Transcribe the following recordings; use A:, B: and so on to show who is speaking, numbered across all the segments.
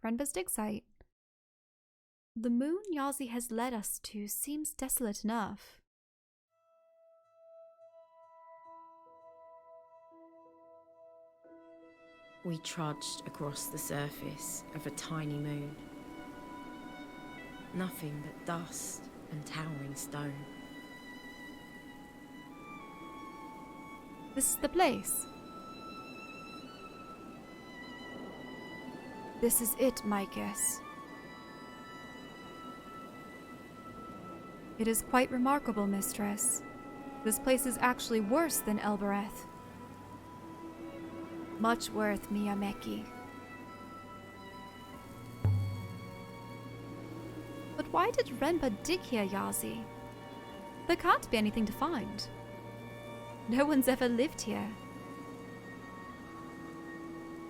A: Renba's dig site. The moon Yazi has led us to seems desolate enough.
B: We trudged across the surface of a tiny moon. Nothing but dust and towering stone.
A: This is the place. This is it, Micus. It is quite remarkable, mistress. This place is actually worse than Elbereth. Much worse, Miyameki. But why did Renba dig here, Yazi? There can't be anything to find. No one's ever lived here.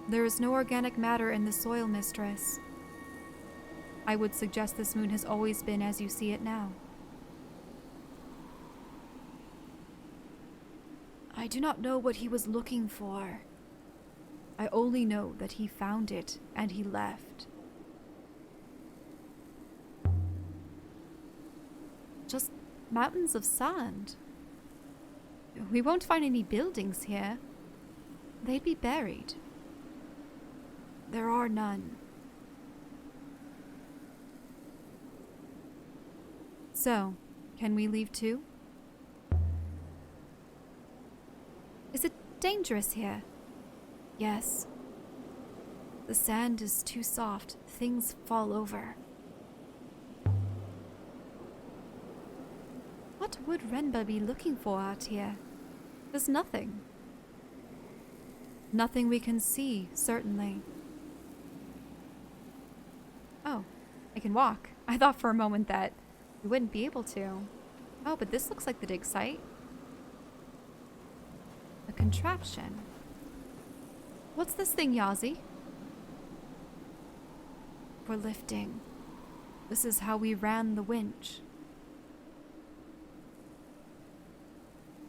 A: There is no organic matter in the soil, mistress. I would suggest this moon has always been as you see it now. I do not know what he was looking for. I only know that he found it and he left. Just mountains of sand. We won't find any buildings here. They'd be buried. There are none. So, can we leave too? Is it dangerous here? Yes. The sand is too soft. Things fall over. What would Renba be looking for out here? There's nothing. Nothing we can see, certainly. Oh, I can walk. I thought for a moment that we wouldn't be able to. Oh, but this looks like the dig site. A contraption. What's this thing, Yazi? For lifting. This is how we ran the winch.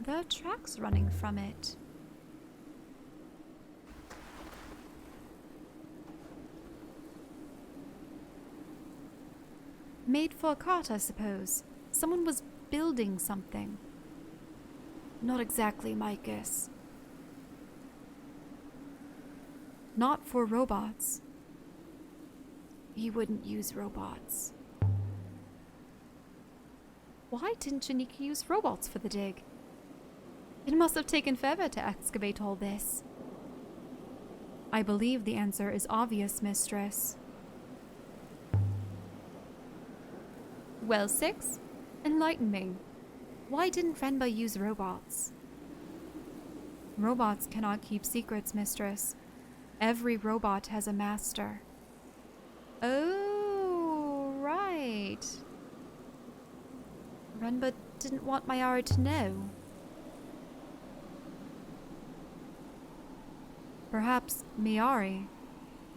A: There are tracks running from it. Made for a cart, I suppose. Someone was building something. Not exactly, Micus. Not for robots. He wouldn't use robots. Why didn't Janika use robots for the dig? It must have taken forever to excavate all this. I believe the answer is obvious, mistress. Well, Six, enlighten me. Why didn't Renba use robots? Robots cannot keep secrets, mistress. Every robot has a master. Oh, right. Renba didn't want Mayari to know. Perhaps Mayari.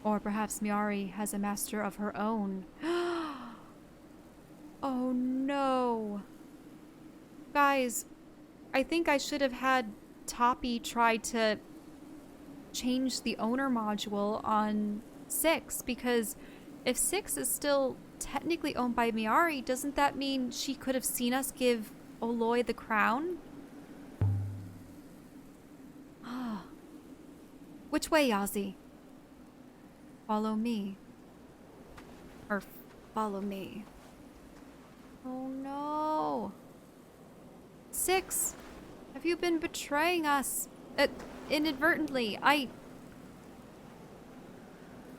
A: Or perhaps Mayari has a master of her own. Oh no. Guys, I think I should have had Toppy try to change the owner module on 6, because if 6 is still technically owned by Mayari, doesn't that mean she could have seen us give Oloy the crown? Which way, Yazi? Follow me. Or follow me. Oh no. 6, have you been betraying us? Inadvertently. I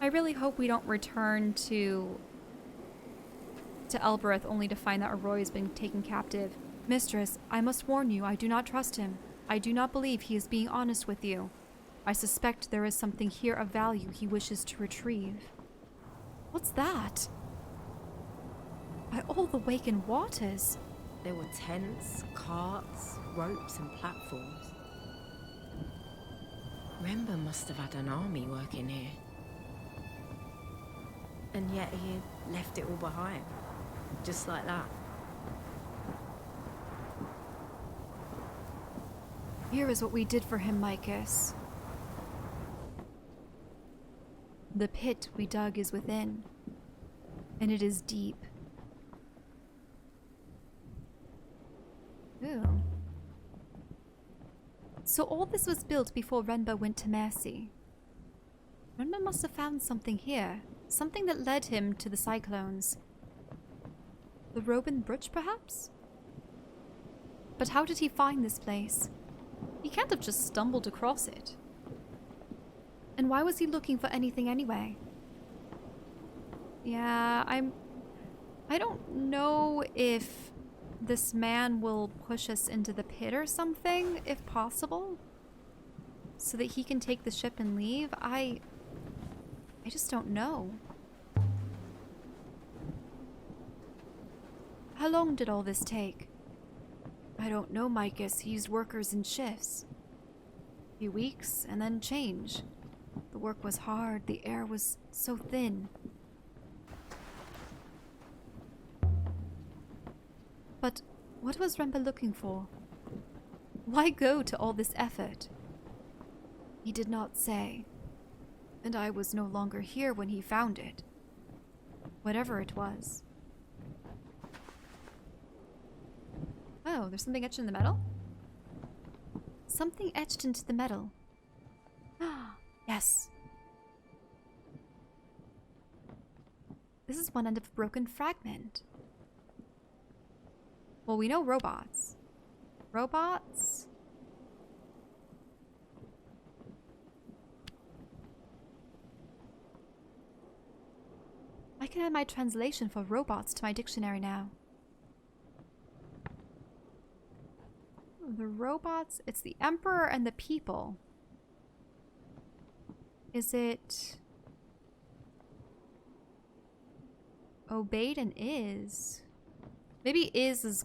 A: really hope we don't return to Elbereth only to find that Arroy has been taken captive. Mistress, I must warn you, I do not trust him. I do not believe he is being honest with you. I suspect there is something here of value he wishes to retrieve. What's that? By all the wakened waters.
B: There were tents, carts, ropes and platforms. Renba must have had an army working here. And yet he had left it all behind. Just like that.
A: Here is what we did for him, Micus. The pit we dug is within, and it is deep. Ooh. So all this was built before Renba went to Mercy. Renba must have found something here, something that led him to the cyclones. The Robin Brooch, perhaps? But how did he find this place? He can't have just stumbled across it. And why was he looking for anything anyway? Yeah, I don't know if this man will push us into the pit or something, if possible, so that he can take the ship and leave. I just don't know. How long did all this take? I don't know, Micus. He used workers in shifts. A few weeks, and then change. The work was hard. The air was so thin. But what was Renba looking for? Why go to all this effort? He did not say. And I was no longer here when he found it. Whatever it was. Oh, there's something etched in the metal? Something etched into the metal. Ah, yes. This is one end of a broken fragment. Well, we know robots. Robots? I can add my translation for robots to my dictionary now. The robots, it's the Emperor and the people. Is it obeyed and is? Maybe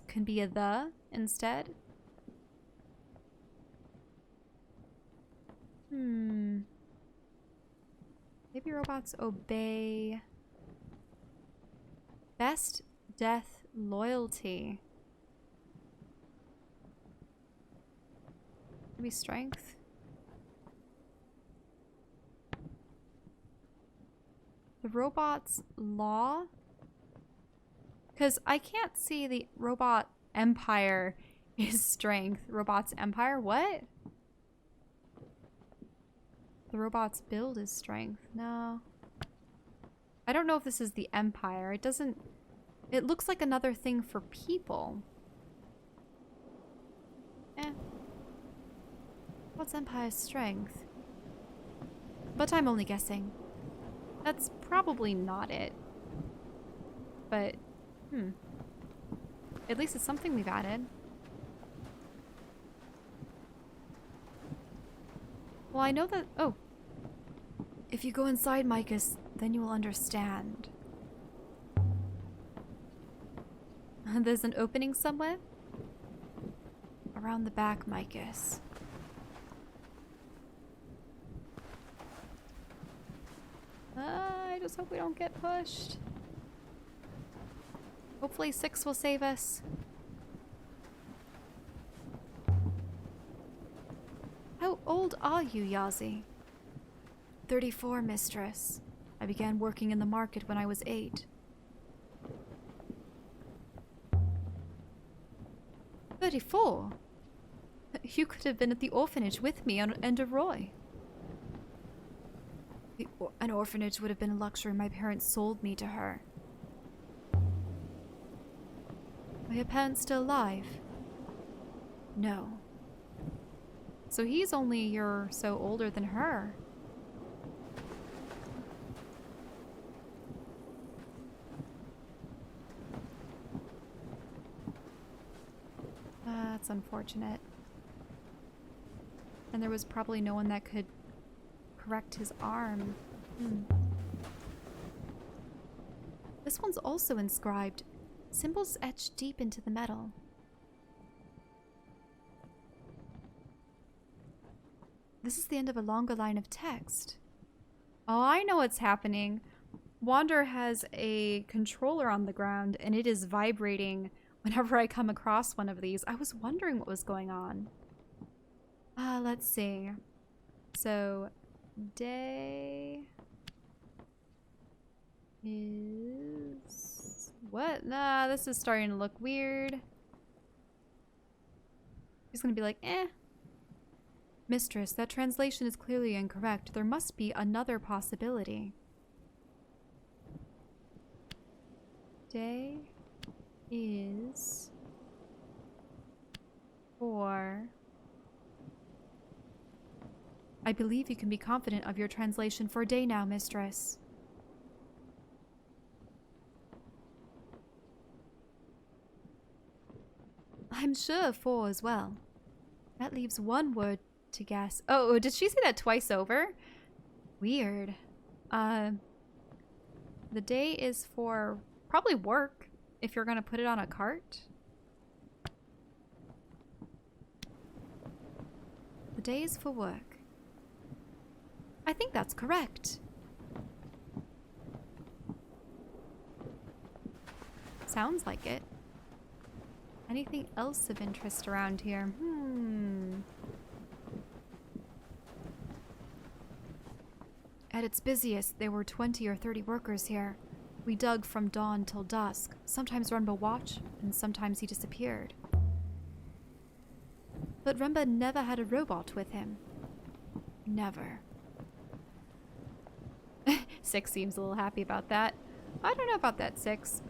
A: can be a the instead. Maybe robots obey. Best, death, loyalty. Maybe strength. The robots' law? Because I can't see the robot empire is strength. Robots empire? What? The robots build is strength. No. I don't know if this is the empire. It doesn't... It looks like another thing for people. Eh. What's empire's strength? But I'm only guessing. That's probably not it. But, at least it's something we've added. Well, I know that... Oh. If you go inside, Micus, then you will understand. There's an opening somewhere? Around the back, Micus. I just hope we don't get pushed. Hopefully 6 will save us. How old are you, Yazi? 34, mistress. I began working in the market when I was 8. 34? You could have been at the orphanage with me and Roy. An orphanage would have been a luxury. My parents sold me to her. Are your parents still alive? No. So he's only a year or so older than her. That's unfortunate. And there was probably no one that could correct his arm. This one's also inscribed. Symbols etched deep into the metal. This is the end of a longer line of text. Oh, I know what's happening. Wander has a controller on the ground and it is vibrating whenever I come across one of these. I was wondering what was going on. Let's see. So, day... is... What? Nah, this is starting to look weird. He's gonna be like, eh. Mistress, that translation is clearly incorrect. There must be another possibility. Day is for... I believe you can be confident of your translation for a day now, mistress. I'm sure 4 as well. That leaves one word to guess. Oh, did she say that twice over? Weird. The day is for probably work, if you're gonna put it on a cart. The day is for work. I think that's correct. Sounds like it. Anything else of interest around here? At its busiest, there were 20 or 30 workers here. We dug from dawn till dusk. Sometimes Renba watched, and sometimes he disappeared. But Renba never had a robot with him. Never. 6 seems a little happy about that. I don't know about that, 6.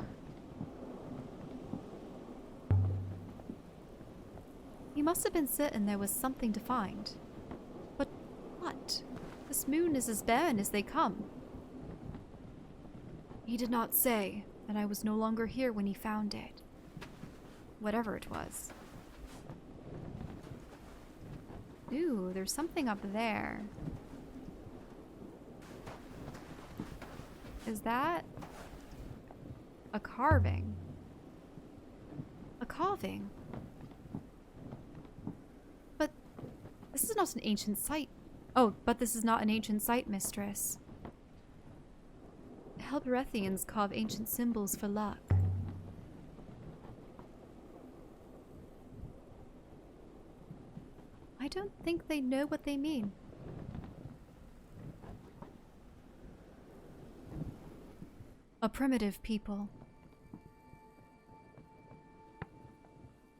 A: He must have been certain there was something to find. But what? This moon is as barren as they come. He did not say, and I was no longer here when he found it. Whatever it was. Ooh, there's something up there. Is that a carving? A carving? But this is not an ancient site. Oh, but this is not an ancient site, mistress. Helberethians carve ancient symbols for luck. I don't think they know what they mean. A primitive people.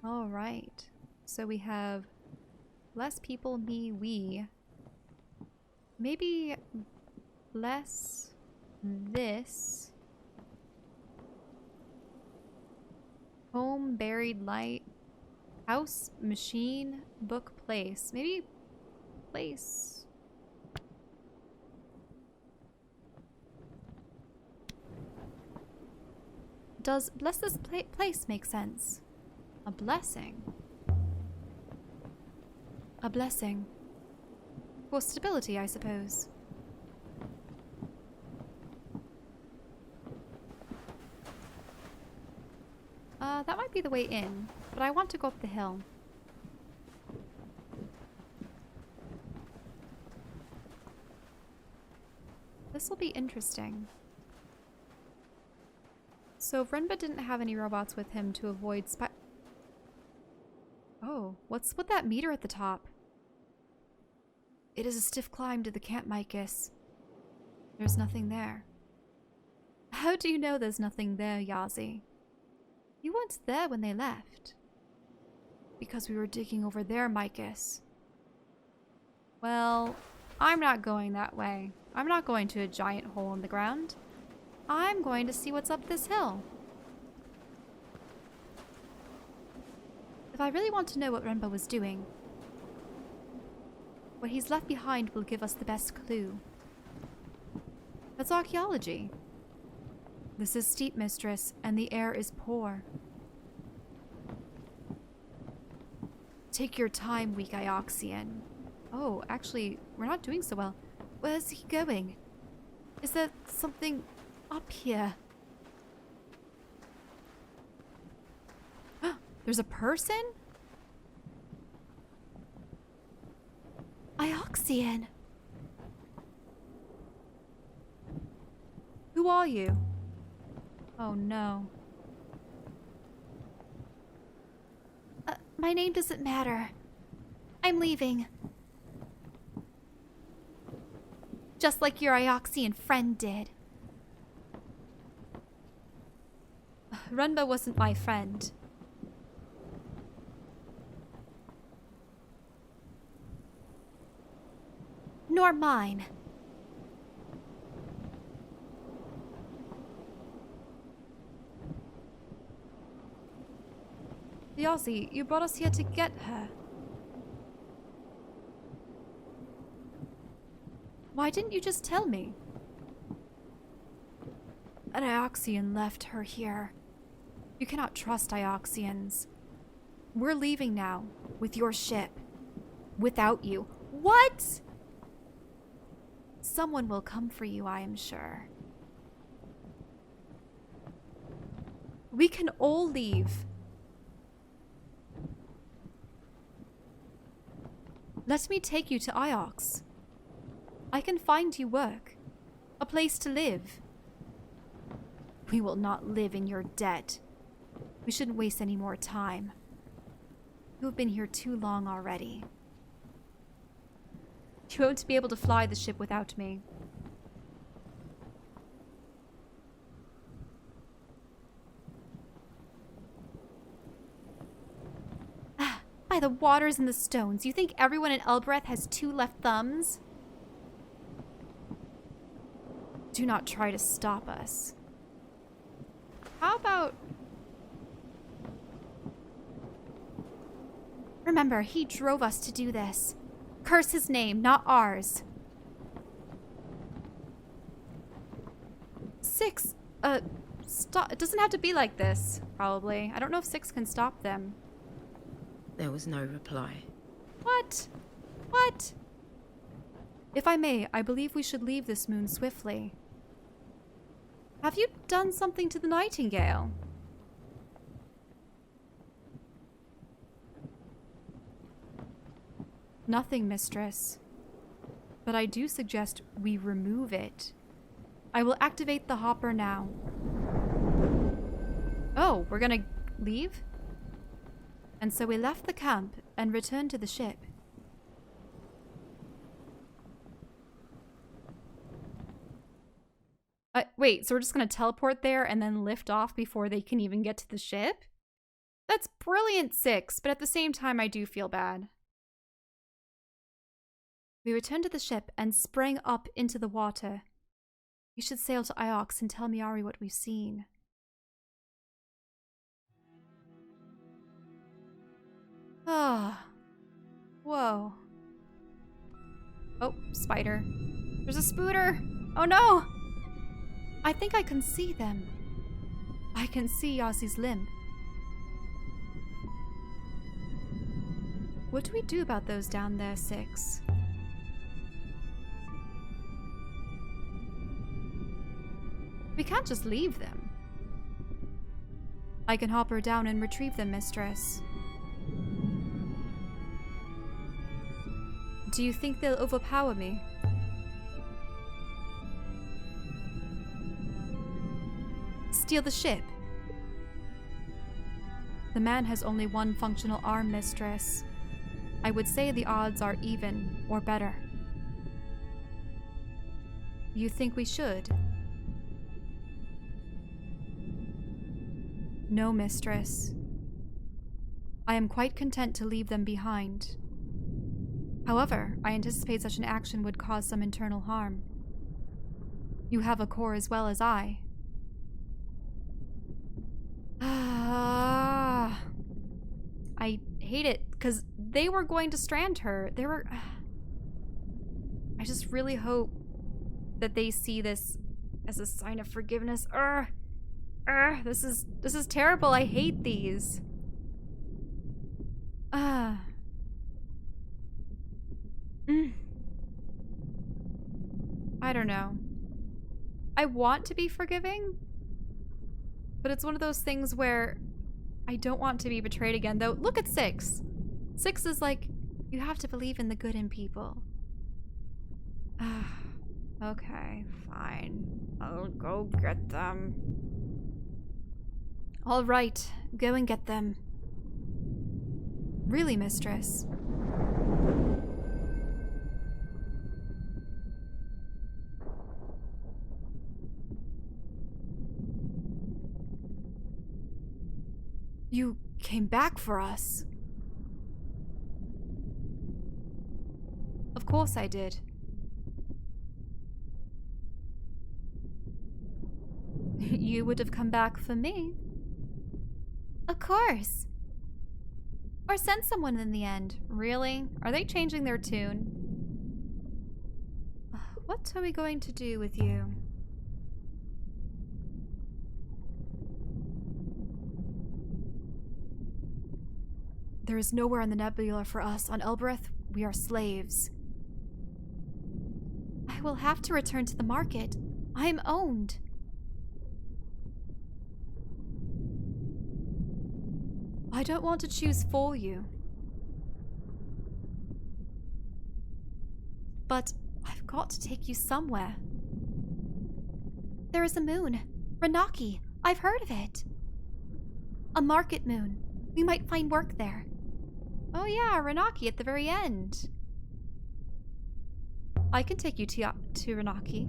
A: All right. So we have less people, me, we. Maybe less this. Home, buried light. House, machine, book, place. Maybe place. Does bless this place make sense? A blessing. A blessing. For stability, I suppose. That might be the way in, but I want to go up the hill. This will be interesting. So Renba didn't have any robots with him to avoid Oh, what's with that meter at the top? It is a stiff climb to the Camp Micus. There's nothing there. How do you know there's nothing there, Yazi? You weren't there when they left. Because we were digging over their Micus. Well, I'm not going that way. I'm not going to a giant hole in the ground. I'm going to see what's up this hill. If I really want to know what Renba was doing, what he's left behind will give us the best clue. That's archaeology. This is steep, mistress, and the air is poor. Take your time, weak Ioxian. Oh, actually, we're not doing so well. Where's he going? Is there something up here? There's a person? Ioxian. Who are you? Oh no. My name doesn't matter. I'm leaving. Just like your Ioxian friend did. Renba wasn't my friend. Nor mine. Fiancee, you brought us here to get her. Why didn't you just tell me? An Ioxian left her here. You cannot trust Ioxians. We're leaving now, with your ship. Without you. What? Someone will come for you, I am sure. We can all leave. Let me take you to Iox. I can find you work. A place to live. We will not live in your debt. We shouldn't waste any more time. You have been here too long already. You won't be able to fly the ship without me. By the waters and the stones, you think everyone in Elbreth has two left thumbs? Do not try to stop us. How about... Remember, he drove us to do this. Curse his name, not ours. 6, stop. It doesn't have to be like this, probably. I don't know if 6 can stop them.
B: There was no reply.
A: What? What? If I may, I believe we should leave this moon swiftly. Have you done something to the nightingale? Nothing, mistress. But I do suggest we remove it. I will activate the hopper now. Oh, we're gonna leave? And so we left the camp and returned to the ship. Wait, so we're just gonna teleport there and then lift off before they can even get to the ship? That's brilliant, 6, but at the same time I do feel bad. We returned to the ship and sprang up into the water. We should sail to Iox and tell Miari what we've seen. Ah. Whoa. Oh, spider. There's a spooter! Oh no! I think I can see them. I can see Yazi's limb. What do we do about those down there, 6? We can't just leave them. I can hop her down and retrieve them, mistress. Do you think they'll overpower me? Steal the ship. The man has only one functional arm, mistress. I would say the odds are even, or better. You think we should? No, mistress. I am quite content to leave them behind. However, I anticipate such an action would cause some internal harm. You have a core as well as I. I hate it, because they were going to strand her. I just really hope that they see this as a sign of forgiveness. This is terrible. I hate these. I don't know. I want to be forgiving, but it's one of those things where I don't want to be betrayed again, though. Look at 6. 6 is like, you have to believe in the good in people. Okay, fine. I'll go get them. All right, go and get them. Really, mistress? You came back for us. Of course I did. You would have come back for me. Of course. Or send someone in the end. Really? Are they changing their tune? What are we going to do with you? There is nowhere in the Nebula for us. On Elbereth, we are slaves. I will have to return to the market. I am owned. I don't want to choose for you. But I've got to take you somewhere. There is a moon. Ranaki. I've heard of it. A market moon. We might find work there. Oh yeah, Ranaki at the very end. I can take you to Ranaki.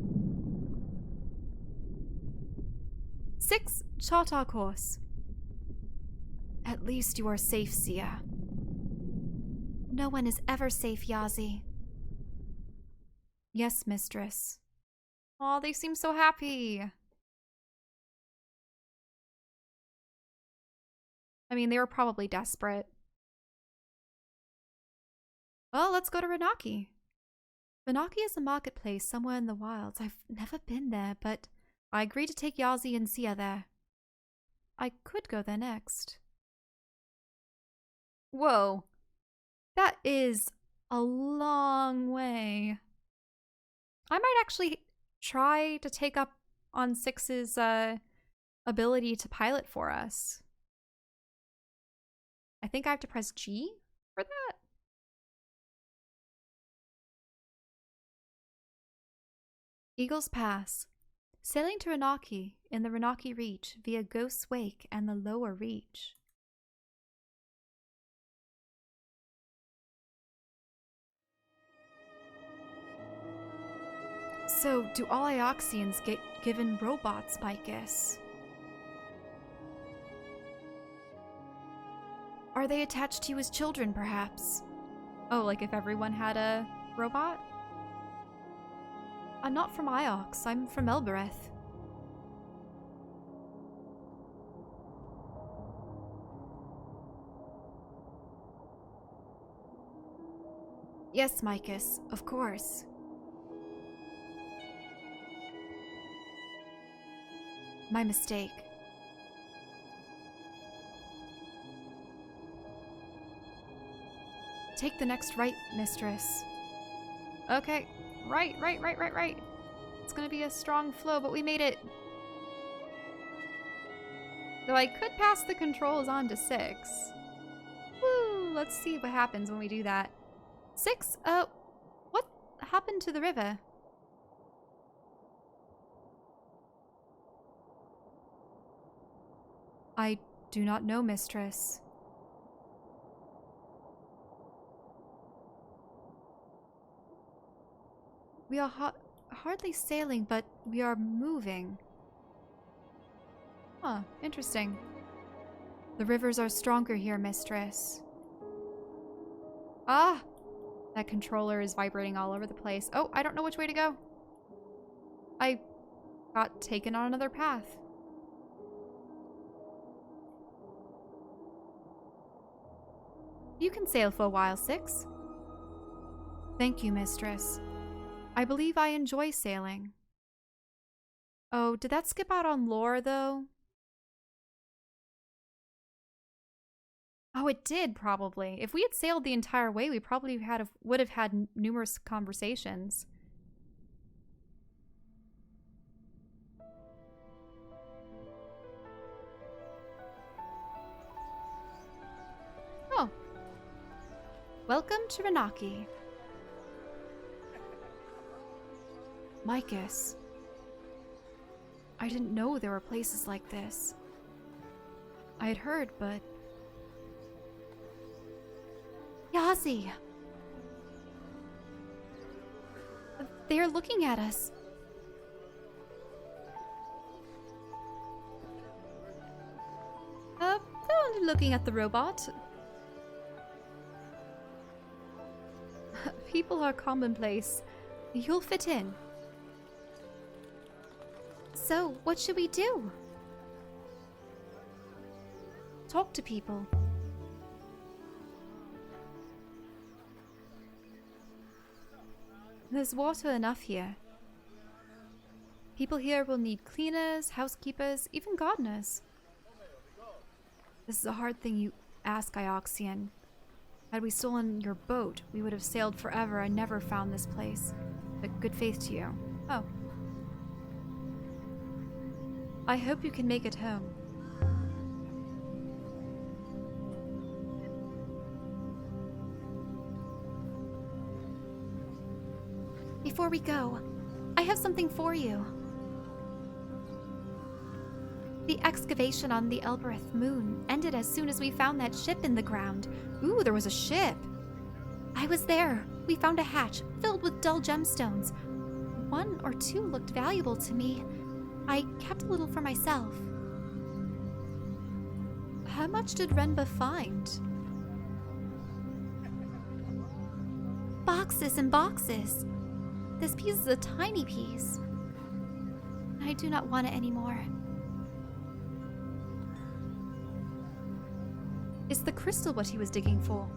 A: 6 charter course. At least you are safe, Sia. No one is ever safe, Yazi. Yes, mistress. Aw, they seem so happy. I mean, they were probably desperate. Well, let's go to Ranaki. Ranaki is a marketplace somewhere in the wilds. I've never been there, but I agreed to take Yazi and Sia there. I could go there next. Whoa. That is a long way. I might actually try to take up on 6's ability to pilot for us. I think I have to press G for that. Eagle's Pass. Sailing to Ranaki in the Ranaki Reach via Ghost's Wake and the Lower Reach. So, do all Ioxians get given robots, Micus? Are they attached to you as children, perhaps? Oh, like if everyone had a robot? I'm not from Iox, I'm from Elbereth. Yes, Micus, of course. My mistake. Take the next right, mistress. Okay. Right. It's gonna be a strong flow, but we made it. Though I could pass the controls on to 6. Woo! Let's see what happens when we do that. 6, what happened to the river? I do not know, mistress. We are hardly sailing, but we are moving. Huh, interesting. The rivers are stronger here, mistress. Ah! That controller is vibrating all over the place. Oh, I don't know which way to go. I got taken on another path. You can sail for a while, 6. Thank you, mistress. I believe I enjoy sailing. Oh, did that skip out on lore, though? Oh, it did, probably. If we had sailed the entire way, we probably would have had numerous conversations. Oh. Welcome to Ranaki. Micus. I didn't know there were places like this. I had heard, but... Yazi! They're looking at us. looking at the robot. People are commonplace. You'll fit in. So, what should we do? Talk to people. There's water enough here. People here will need cleaners, housekeepers, even gardeners. This is a hard thing you ask, Ioxian. Had we stolen your boat, we would have sailed forever and never found this place. But good faith to you. Oh. I hope you can make it home. Before we go, I have something for you. The excavation on the Elbereth moon ended as soon as we found that ship in the ground. Ooh, there was a ship. I was there. We found a hatch filled with dull gemstones. 1 or 2 looked valuable to me. I kept a little for myself. How much did Renba find? Boxes and boxes. This piece is a tiny piece. I do not want it anymore. Is the crystal what he was digging for?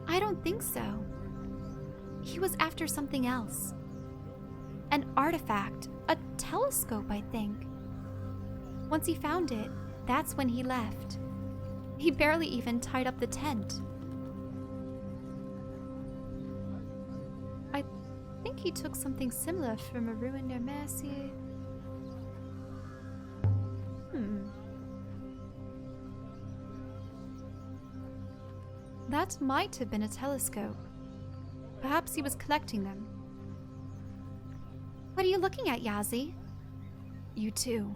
A: I don't think so. He was after something else. An artifact, a telescope, I think. Once he found it, that's when he left. He barely even tied up the tent. I think he took something similar from a ruin near Mercier. That might have been a telescope. Perhaps he was collecting them. What are you looking at, Yazi? You too.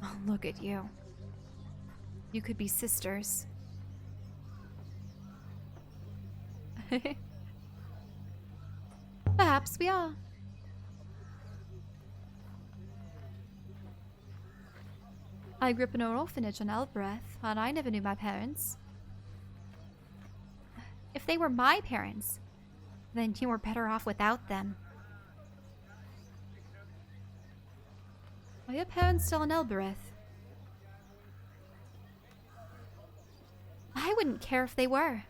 A: Oh, look at you. You could be sisters. Perhaps we are. I grew up in an orphanage on Elbereth, and I never knew my parents. If they were my parents, then you were better off without them. Are your parents still in Elbereth? I wouldn't care if they were.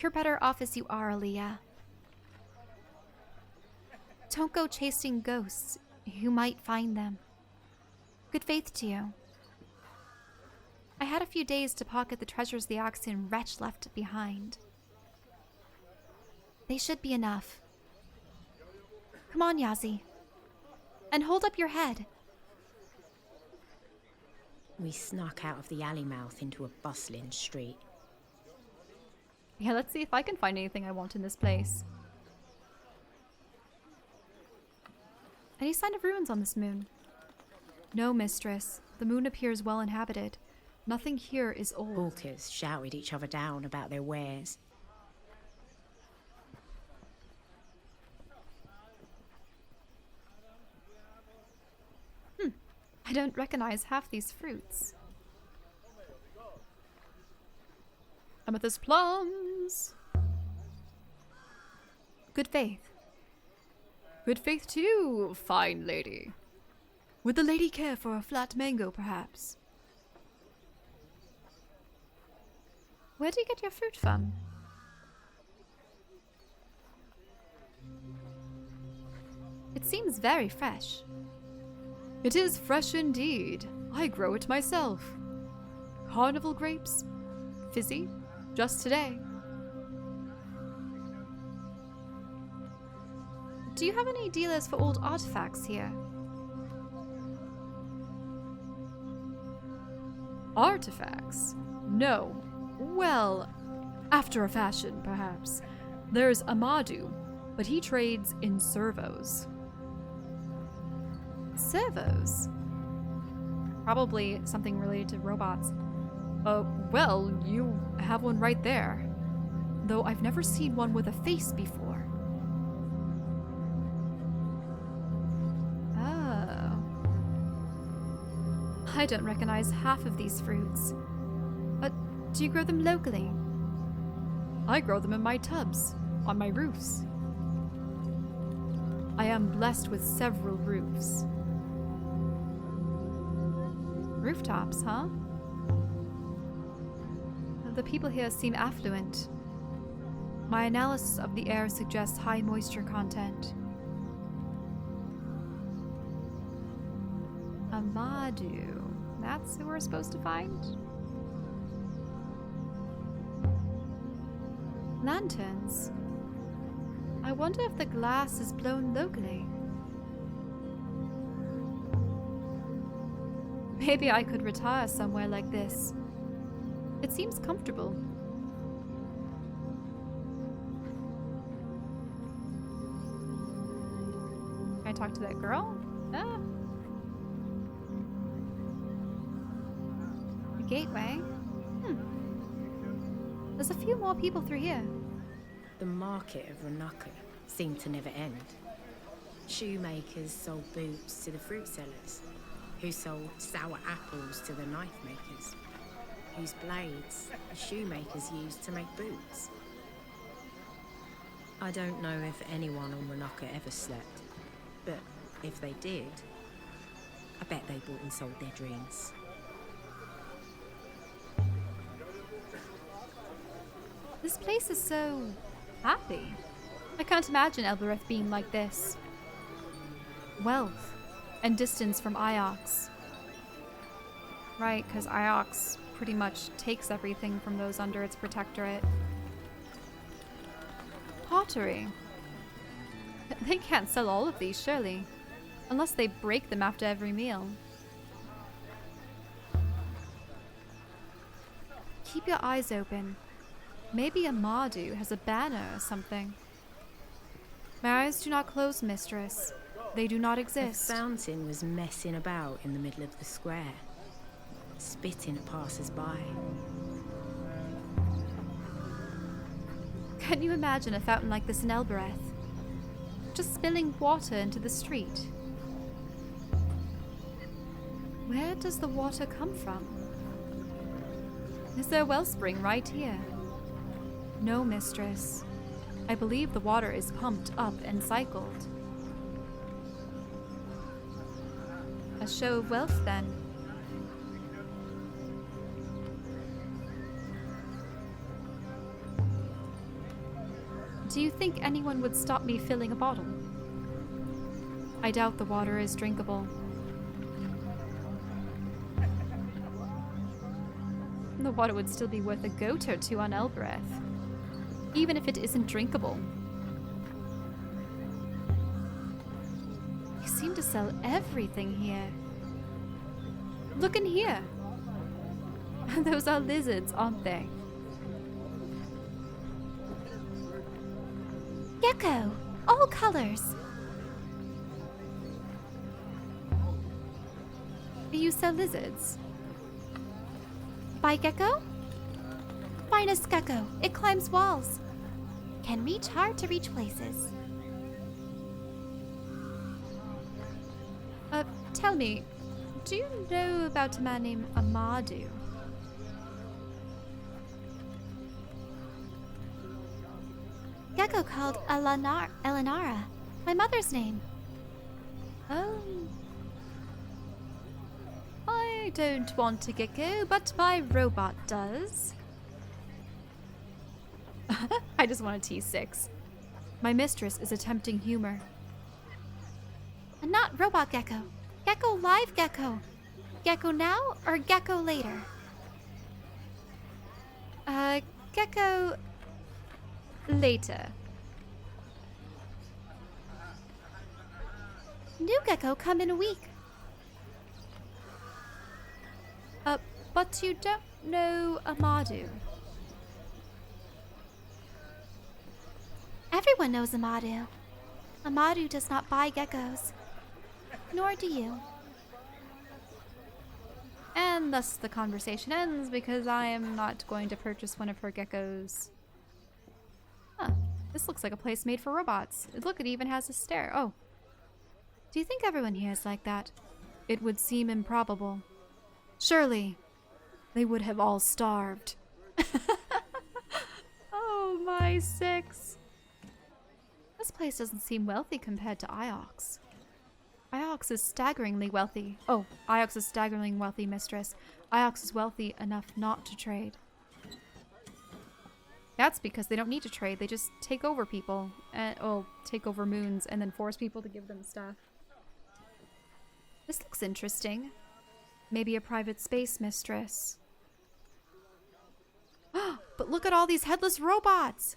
A: You're better off as you are, Aliya. Don't go chasing ghosts. You might find them. Good faith to you. I had a few days to pocket the treasures the Oxian wretch left behind. They should be enough. Come on, Yazi. And hold up your head.
B: We snuck out of the alley mouth into a bustling street.
A: Yeah, let's see if I can find anything I want in this place. Any sign of ruins on this moon? No, mistress. The moon appears well inhabited. Nothing here is old.
B: Hawkers shouted each other down about their wares.
A: I don't recognize half these fruits. Amethyst plums. Good faith. Good faith too, fine lady. Would the lady care for a flat mango, perhaps? Where do you get your fruit from? It seems very fresh. It is fresh indeed. I grow it myself. Carnival grapes? Fizzy? Just today. Do you have any dealers for old artifacts here? Artifacts? No. Well, after a fashion, perhaps. There's Amadou, but he trades in servos. Servos? Probably something related to robots. Well, you have one right there. Though I've never seen one with a face before. I don't recognize half of these fruits. Do you grow them locally? I grow them in my tubs, on my roofs. I am blessed with several roofs. Rooftops, huh? The people here seem affluent. My analysis of the air suggests high moisture content. Amadu. That's who we're supposed to find? Lanterns. I wonder if the glass is blown locally. Maybe I could retire somewhere like this. It seems comfortable. Can I talk to that girl? Ah. The gateway? There's a few more people through here.
B: The market of Renaka seemed to never end. Shoemakers sold boots to the fruit sellers, who sold sour apples to the knife makers, whose blades the shoemakers used to make boots. I don't know if anyone on Renaka ever slept, but if they did, I bet they bought and sold their dreams.
A: This place is so happy. I can't imagine Elbereth being like this. Wealth and distance from Iox. Right, because Iox pretty much takes everything from those under its protectorate. Pottery. They can't sell all of these, surely. Unless they break them after every meal. Keep your eyes open. Maybe Amadu has a banner or something. My eyes do not close, mistress. They do not exist.
B: The fountain was messing about in the middle of the square, spitting at passers-by.
A: Can you imagine a fountain like this in Elbereth? Just spilling water into the street. Where does the water come from? Is there a wellspring right here? No, mistress. I believe the water is pumped up and cycled. A show of wealth, then. Do you think anyone would stop me filling a bottle? I doubt the water is drinkable. The water would still be worth a goat or two on Elbereth, even if it isn't drinkable. You seem to sell everything here. Look in here. Those are lizards, aren't they? Gecko! All colors! You sell lizards? Buy gecko? Finest gecko. It climbs walls. Can reach hard to reach places. Tell me, do you know about a man named Amadu? Gecko called Elenara. My mother's name. Oh. I don't want a gecko, but my robot does. I just want a T6. My mistress is attempting humor. And not robot gecko. Gecko live gecko. Gecko now or gecko later? Gecko later. New gecko come in a week. But you don't know Amadu. Everyone knows Amadu. Amadu does not buy geckos. Nor do you. And thus the conversation ends because I am not going to purchase one of her geckos. Huh. This looks like a place made for robots. Look, it even has a stair. Oh. Do you think everyone here is like that? It would seem improbable. Surely they would have all starved. Oh, my 6. This place doesn't seem wealthy compared to Iox. Iox is staggeringly wealthy. Oh, Iox is staggeringly wealthy, mistress. Iox is wealthy enough not to trade. That's because they don't need to trade. They just take over people. Take over moons and then force people to give them stuff. This looks interesting. Maybe a private space, mistress. But look at all these headless robots!